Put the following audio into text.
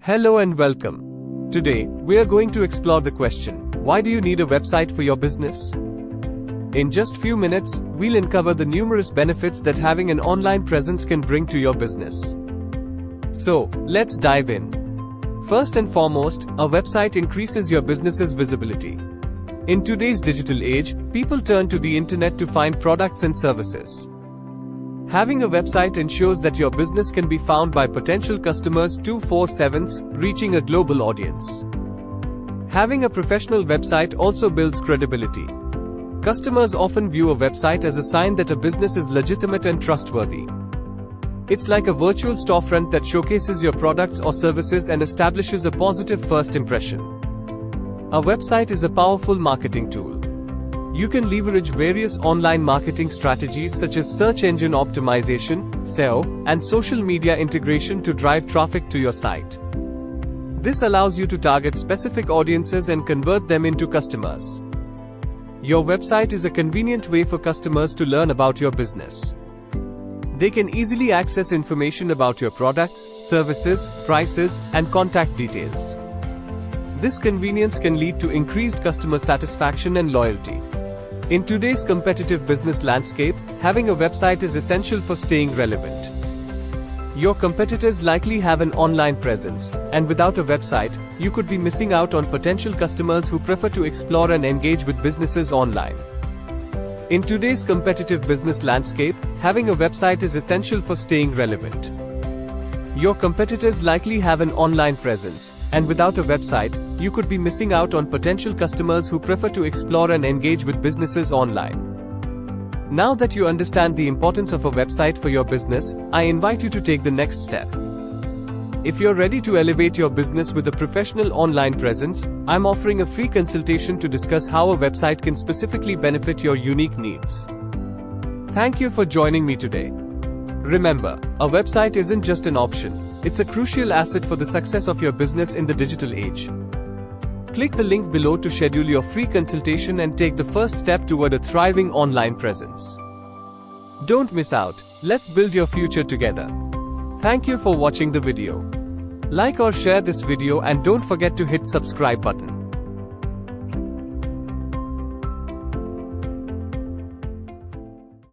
Hello and welcome. Today, we are going to explore the question, why do you need a website for your business? In just few minutes, we'll uncover the numerous benefits that having an online presence can bring to your business. So, let's dive in. First and foremost, a website increases your business's visibility. In today's digital age, people turn to the internet to find products and services. Having a website ensures that your business can be found by potential customers 24/7, reaching a global audience. Having a professional website also builds credibility. Customers often view a website as a sign that a business is legitimate and trustworthy. It's like a virtual storefront that showcases your products or services and establishes a positive first impression. A website is a powerful marketing tool. You can leverage various online marketing strategies such as search engine optimization, SEO, and social media integration to drive traffic to your site. This allows you to target specific audiences and convert them into customers. Your website is a convenient way for customers to learn about your business. They can easily access information about your products, services, prices, and contact details. This convenience can lead to increased customer satisfaction and loyalty. In today's competitive business landscape, having a website is essential for staying relevant. Your competitors likely have an online presence, and without a website, you could be missing out on potential customers who prefer to explore and engage with businesses online. In today's competitive business landscape, having a website is essential for staying relevant. Your competitors likely have an online presence, and without a website, you could be missing out on potential customers who prefer to explore and engage with businesses online. Now that you understand the importance of a website for your business, I invite you to take the next step. If you're ready to elevate your business with a professional online presence, I'm offering a free consultation to discuss how a website can specifically benefit your unique needs. Thank you for joining me today. Remember, a website isn't just an option, it's a crucial asset for the success of your business in the digital age. Click the link below to schedule your free consultation and take the first step toward a thriving online presence. Don't miss out, let's build your future together. Thank you for watching the video. Like or share this video and don't forget to hit subscribe button.